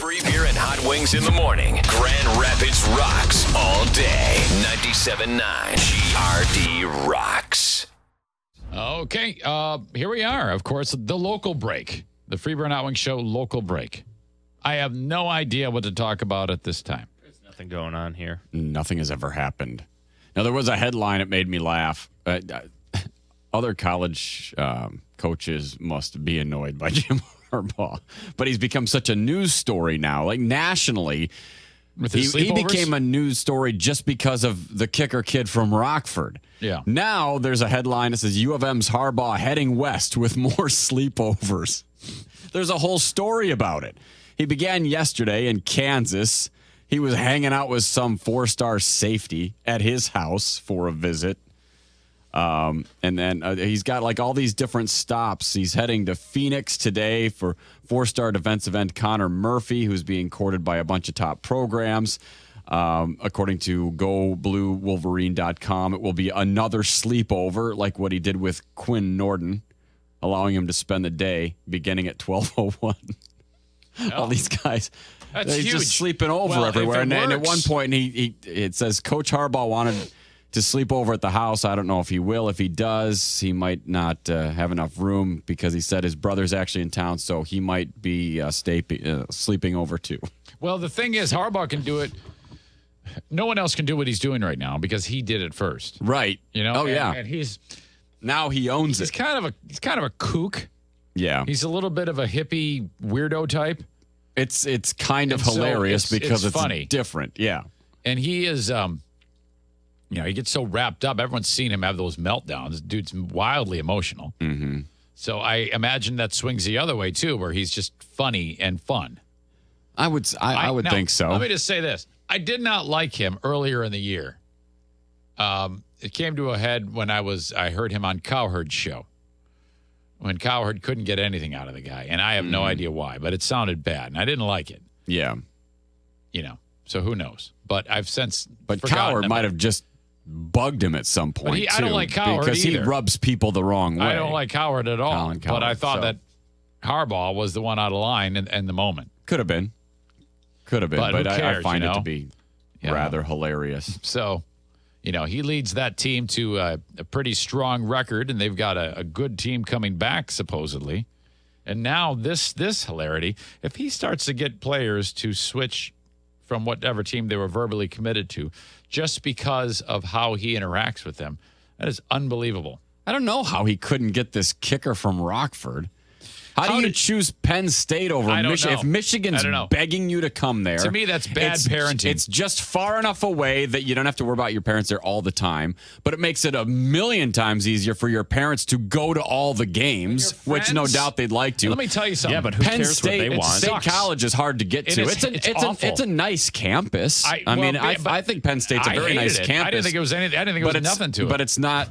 Free beer and hot wings in the morning. Grand Rapids rocks all day. 97.9 GRD rocks. Okay, here we are. Of course, the local break. The Free Beer and Hot Wings Show local break. I have no idea what to talk about at this time. There's nothing going on here. Nothing has ever happened. Now, there was a headline that made me laugh. Other college coaches must be annoyed by Jim Harbaugh, but he's become such a news story now, like nationally. He became a news story just because of the kicker kid from Rockford. Yeah. Now there's a headline that says U of M's Harbaugh heading west with more sleepovers. There's a whole story about it. He began yesterday in Kansas. He was hanging out with some 4-star safety at his house for a visit. And then he's got like all these different stops. He's heading to Phoenix today for 4-star defensive end Connor Murphy, who's being courted by a bunch of top programs. According to GoBlueWolverine.com, it will be another sleepover like what he did with Quinn Norton, allowing him to spend the day beginning at 12:01. All these guys, he's just sleeping over everywhere. And at one point, it says Coach Harbaugh wanted to sleep over at the house. I don't know if he will. If he does, he might not have enough room because he said his brother's actually in town, so he might be sleeping over too. Well, the thing is, Harbaugh can do it. No one else can do what he's doing right now because he did it first. Right. You know? Oh, yeah. And he owns it. He's kind of a kook. Yeah. He's a little bit of a hippie weirdo type. It's kind of hilarious because it's funny. Different. Yeah. And he is he gets so wrapped up. Everyone's seen him have those meltdowns. Dude's wildly emotional. Mm-hmm. So I imagine that swings the other way too, where he's just funny and fun. I would think so. Let me just say this. I did not like him earlier in the year. It came to a head when I heard him on Cowherd's show. When Cowherd couldn't get anything out of the guy. And I have no idea why, but it sounded bad. And I didn't like it. Yeah. So who knows? But I've since But Cowherd might have just bugged him at some point, I don't like Cowherd because either. He rubs people the wrong way. I don't like Cowherd at all. Colin Cowherd, but I thought that Harbaugh was the one out of line in the moment. Could have been. But who cares, I find it to be rather hilarious. So, he leads that team to a pretty strong record, and they've got a good team coming back, supposedly. And now this hilarity, if he starts to get players to switch from whatever team they were verbally committed to just because of how he interacts with them, that is unbelievable. I don't know how he couldn't get this kicker from Rockford. How do you choose Penn State over Michigan? If Michigan's begging you to come there. To me, that's bad parenting. It's just far enough away that you don't have to worry about your parents there all the time. But it makes it a million times easier for your parents to go to all the games, which no doubt they'd like to. Let me tell you something. Yeah, but who cares what they want? State College is hard to get to. It's a nice campus. I think Penn State's a very nice campus. I didn't think it was anything. I didn't think it was nothing to it. But it's not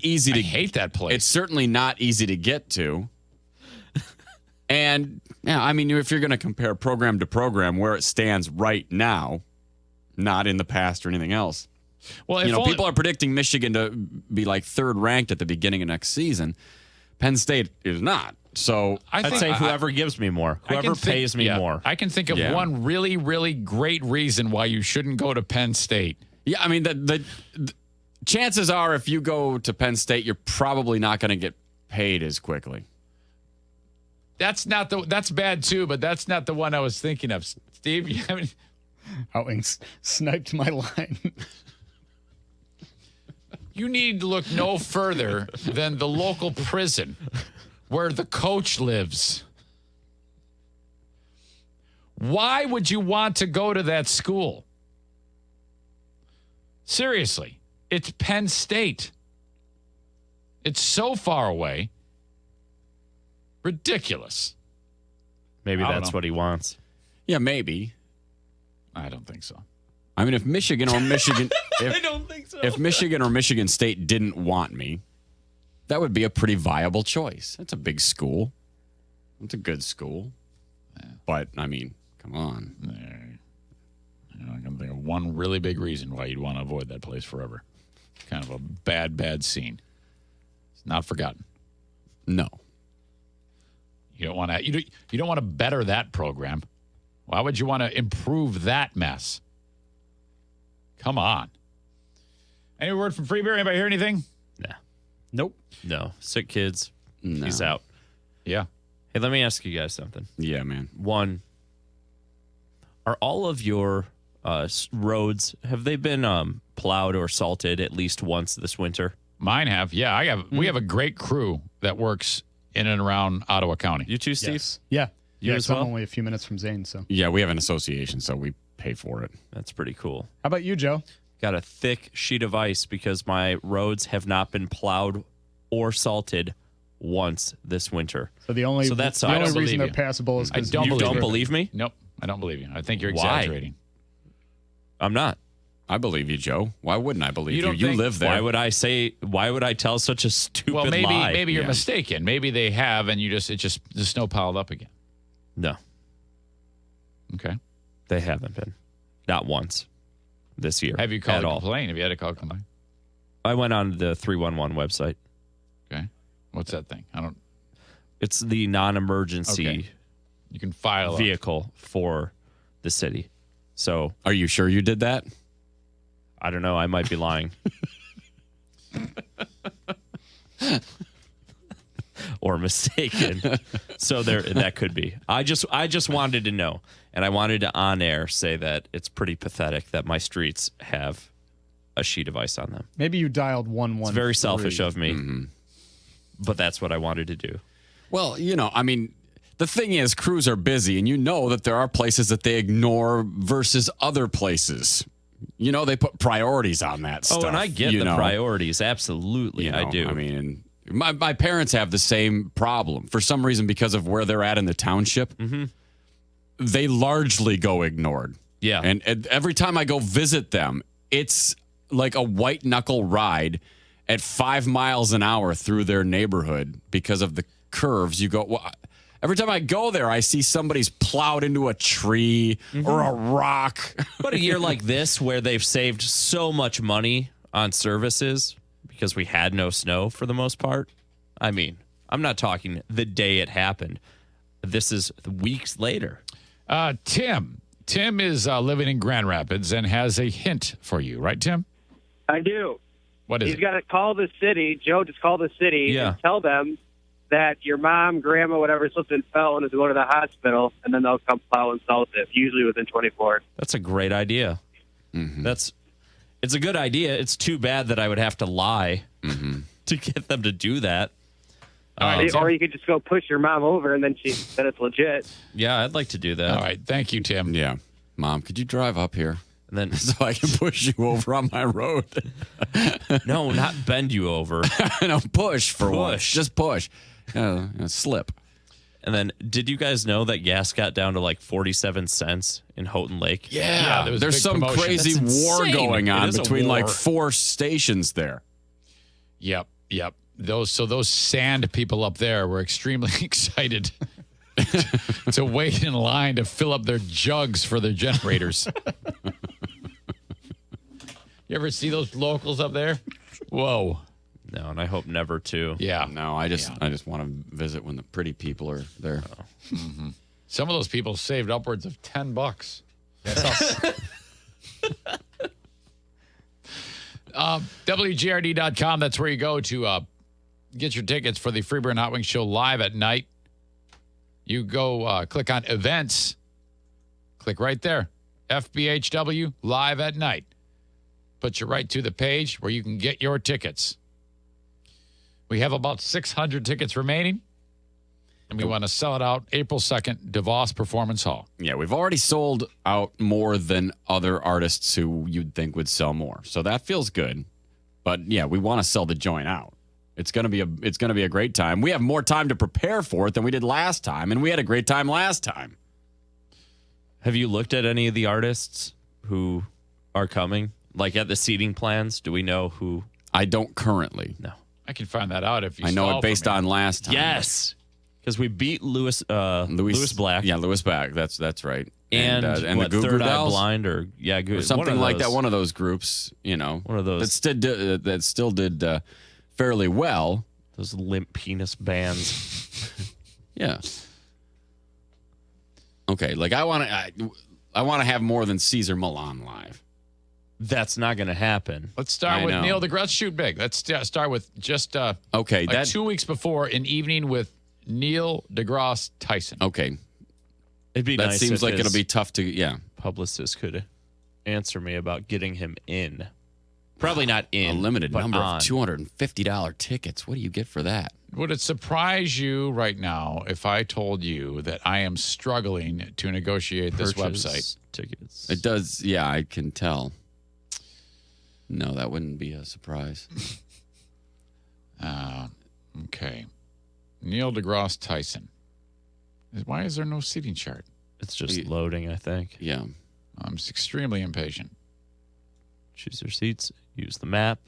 easy to. I hate that place. It's certainly not easy to get to. And, if you're going to compare program to program where it stands right now, not in the past or anything else. Well, people are predicting Michigan to be like third ranked at the beginning of next season. Penn State is not. So I'd say whoever gives me more, whoever pays me more. I can think of one really, really great reason why you shouldn't go to Penn State. Yeah, the chances are if you go to Penn State, you're probably not going to get paid as quickly. That's bad too, but that's not the one I was thinking of. Steve, you have any? Howings sniped my line. You need to look no further than the local prison where the coach lives. Why would you want to go to that school? Seriously, it's Penn State. It's so far away. Ridiculous. Maybe that's what he wants. Yeah, maybe. I don't think so. If Michigan or Michigan, I don't think so. If Michigan or Michigan State didn't want me, that would be a pretty viable choice. That's a big school. It's a good school. Yeah. But come on. I can think of one really big reason why you'd want to avoid that place forever. Kind of a bad scene. It's not forgotten. No. You don't want to better that program. Why would you want to improve that mess? Come on. Any word from Freebeer? Anybody hear anything? Nah. Nope. No. Sick kids. No. He's out. Yeah. Hey, let me ask you guys something. Yeah, man. One, are all of your roads, have they been plowed or salted at least once this winter? Mine have. Yeah, we have a great crew that works in and around Ottawa County. You too, Steve? Yes. Yeah. You yeah, as 'cause well? I'm only a few minutes from Zane, so. Yeah, we have an association, so we pay for it. That's pretty cool. How about you, Joe? Got a thick sheet of ice because my roads have not been plowed or salted once this winter. So the only, that's- the I only don't reason they're believe you. passable is I because don't You believe don't you. believe me? Nope, I don't believe you. I think you're Why? exaggerating. I'm not. I believe you, Joe. Why wouldn't I believe You you? don't You think- live there. Why would I tell such a stupid Well, lie? maybe you're Yeah. mistaken. Maybe they have, and the snow piled up again. No, Okay. they haven't been. Not once this year. Have you called at a all? complaint? Have you had a call complaint? I went on the 311 website. Okay. What's that thing? I don't. It's the non-emergency Okay. You can file a vehicle for the city. So Are you sure you did that? I don't know. I might be lying. Or mistaken. So that could be. I just wanted to know. And I wanted to on air say that it's pretty pathetic that my streets have a sheet of ice on them. maybe you dialed 113. It's very selfish of me. But that's what I wanted to do. Well, I mean, the thing is, crews are busy, and you know that there are places that they ignore versus other places. They put priorities on that stuff. Oh, and I get the priorities. Absolutely, I do. I mean, my parents have the same problem. For some reason, because of where they're at in the township, they largely go ignored. Yeah. And every time I go visit them, it's like a white knuckle ride at 5 miles an hour through their neighborhood because of the curves. You go, well, every time I go there, I see somebody's plowed into a tree or a rock. But a year like this, where they've saved so much money on services because we had no snow for the most part. I mean, I'm not talking the day it happened. This is weeks later. Tim. Tim is living in Grand Rapids and has a hint for you, right, Tim? I do. What is He's it? got to call the city. Joe, just call the city Yeah. and tell them that your mom, grandma, whatever, slipped and fell and is going to the hospital, and then they'll come plow and salt it, usually within 24. That's a great idea. It's a good idea. It's too bad that I would have to lie to get them to do that. All right, Tim. Or you could just go push your mom over, and then it's legit. Yeah, I'd like to do that. All right. Thank you, Tim. Yeah. Mom, could you drive up here And then so I can push you over on my road? no, not bend you over. No, push for once. Push. Just push. Slip. And then, did you guys know that gas got down to like 47 cents in Houghton Lake? Yeah, there was a There's big some promotion. crazy That's war insane. going It on is a between like war. 4 stations there. Yep. Those sand people up there were extremely excited to wait in line to fill up their jugs for their generators. You ever see those locals up there? Whoa. No, and I hope never to. Yeah. No, I just want to visit when the pretty people are there. Some of those people saved upwards of $10. WGRD.com. That's where you go to get your tickets for the Freeburn Hot Wings Show live at night. You go click on events. Click right there. FBHW live at night. Puts you right to the page where you can get your tickets. We have about 600 tickets remaining. And we want to sell it out April 2nd, DeVos Performance Hall. Yeah, we've already sold out more than other artists who you'd think would sell more. So that feels good. But yeah, we want to sell the joint out. It's going to be a great time. We have more time to prepare for it than we did last time, and we had a great time last time. Have you looked at any of the artists who are coming? Like at the seating plans, do we know who? I don't currently. No. I can find that out if you I know stall it based for me. on last time. Yes. Because we beat Lewis Black. Yeah, Lewis Black. That's right. And the Goo Goo Third Eye Dolls? Blind or Or something like that. One of those groups, One of those. that still did fairly well. Those limp penis bands. Yeah. Okay, like I want to have more than Caesar Milan live. That's not going to happen. Let's start I with know. Neil deGrasse Shoot Big. Let's start with just Okay, like 2 weeks before, an evening with Neil deGrasse Tyson. Okay, It'd be that nice seems if like his it'll be tough to. Yeah, publicist could answer me about getting him in. Probably not in. a limited but number on. of $250 tickets. What do you get for that? Would it surprise you right now if I told you that I am struggling to negotiate this Purchase website? tickets. It does. Yeah, I can tell. No, that wouldn't be a surprise. Okay. Neil deGrasse Tyson. Why is there no seating chart? It's just loading, I think. Yeah. I'm extremely impatient. Choose your seats. Use the map.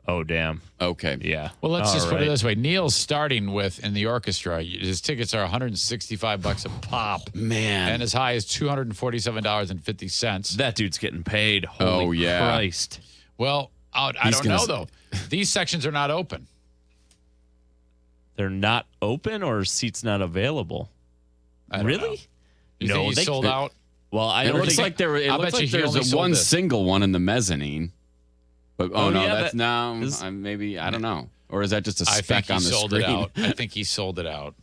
Oh, damn. Okay. Yeah. Well, let's All just put it right. this way. Neil's starting with, in the orchestra, his tickets are $165 a pop. Man. And as high as $247.50. That dude's getting paid. Holy Oh, yeah. Christ. Well, I He's don't gonna know, though. These sections are not open. They're not open or seats not available? I don't Really? know. You No, think he's they- sold out? Well, I It don't looks think like there. It I'll looks bet you like he there's only a sold one this. single one in the mezzanine. But Oh, no, yeah, that's that now is- maybe I don't know, or is that just a I think speck he on the sold screen? it out. I think he sold it out.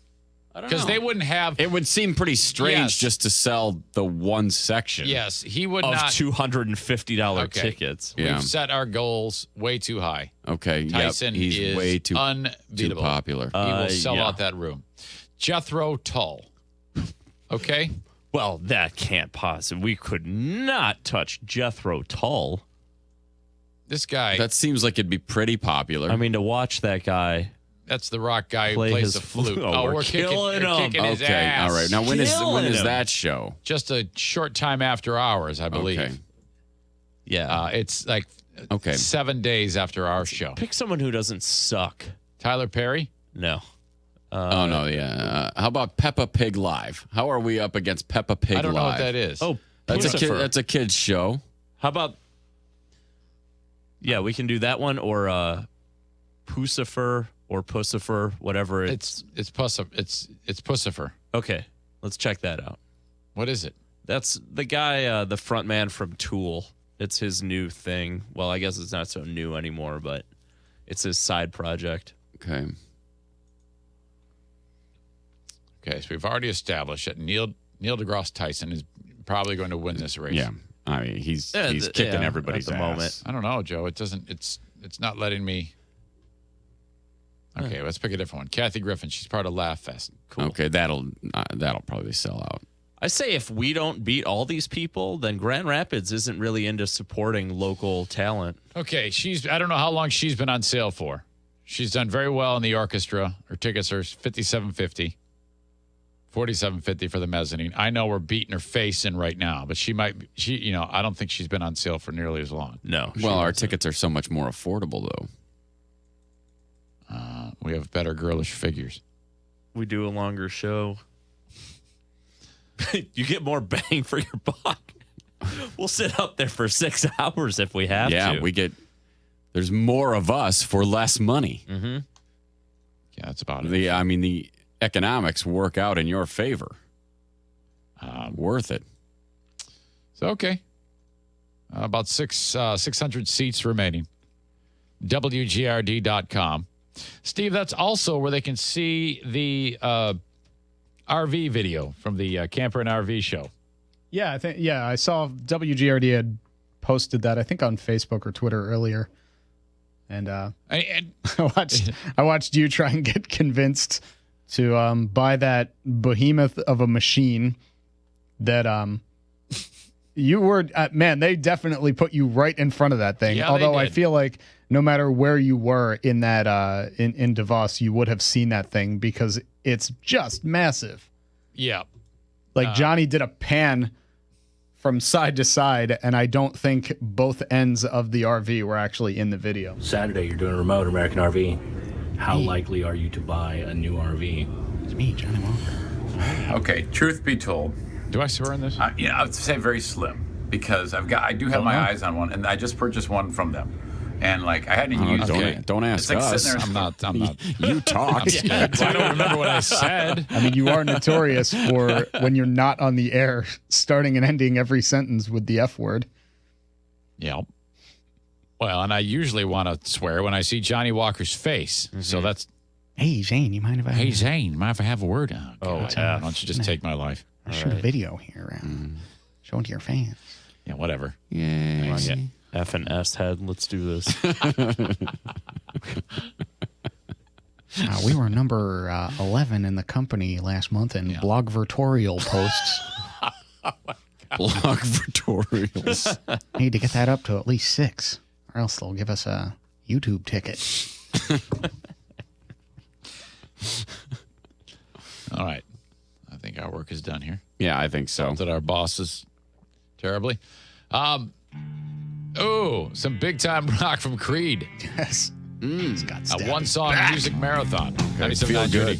I don't Because know. they wouldn't have. It would seem pretty strange Yes. just to sell the one section. Yes, he would of not. $250 Okay. tickets. Yeah. We've set our goals way too high. Okay. Tyson yep. He's is way too unbeatable. popular. He will sell yeah. out that room. Jethro Tull. Okay? Well, that can't possibly. We could not touch Jethro Tull. This guy, That seems like it'd be pretty popular. I mean, to watch that guy. that's the rock guy who Play plays his the flute. flute. Oh, we're we're killing him. kicking his okay. ass. All right. Now when Killing is him. that show? Just a short time after ours, I believe. Okay. Yeah. It's like Okay. 7 days after our show. Pick someone who doesn't suck. Tyler Perry? No. Oh no, yeah. How about Peppa Pig Live? How are we up against Peppa Pig Live? I don't know what that is. Oh, That's a Pussifer. that's a kids show. How about? Yeah, we can do that one or Pussifer or Pussifer, whatever. it's Pussifer. Okay. Let's check that out. What is it? That's the guy, the front man from Tool. It's his new thing. Well, I guess it's not so new anymore, but it's his side project. Okay. Okay, so we've already established that Neil deGrasse Tyson is probably going to win this race. Yeah. I mean, he's Yeah, kicking yeah, everybody's at the ass. moment. I don't know, Joe. It doesn't. It's not letting me. Okay, let's pick a different one. Kathy Griffin. She's part of Laugh Fest. Cool. Okay, that'll probably sell out. I say if we don't beat all these people, then Grand Rapids isn't really into supporting local talent. Okay, I don't know how long she's been on sale for. She's done very well in the orchestra. Her tickets are $57.50, $47.50 for the mezzanine. I know we're beating her face in right now, but I don't think she's been on sale for nearly as long. No. Well, our tickets are so much more affordable, though. We have better girlish figures. We do a longer show. You get more bang for your buck. We'll sit up there for 6 hours if we have Yeah, to. there's more of us for less money. Mm-hmm. Yeah, that's about it. The economics work out in your favor. Worth it. So, okay. About 600 seats remaining. WGRD.com. Steve, that's also where they can see the RV video from the Camper and RV show. Yeah, I saw WGRD had posted that, I think on Facebook or Twitter earlier. And And I watched you try and get convinced to buy that behemoth of a machine that you were man, they definitely put you right in front of that thing. Yeah, they Although I did. feel like no matter where you were in that in DeVos, you would have seen that thing because it's just massive. yeah. Like Johnny did a pan from side to side, and I don't think both ends of the RV were actually in the video. Saturday, you're doing a remote American RV. How likely are you to buy a new RV? It's me, Johnny Walker. Okay, truth be told, Do I swear on this? I would say very slim because I do have my eyes on one, and I just purchased one from them. And like I hadn't used it. Don't ask It's like us. sitting there- I'm not. You talked. I don't remember what I said. I mean, you are notorious for when you're not on the air, starting and ending every sentence with the F word. Yep. Well, and I usually want to swear when I see Johnny Walker's face. So that's, Hey, Zane, you mind if I? hey, Zane, mind if I have a word? Oh, God. yeah. Why don't you just take my life? I shoot a video here. Show it to your fans. Yeah, whatever. Yeah. Yeah. F and S head. Let's do this. We were number 11 in the company last month in blog vertorial posts. Blog tutorials. Need to get that up to at least 6, or else they'll give us a YouTube ticket. All right. I think our work is done here. Yeah, I think so. That our bosses terribly. Some big time rock from Creed. Yes. Scott A one song music marathon. 97.9 Feel good. Judy.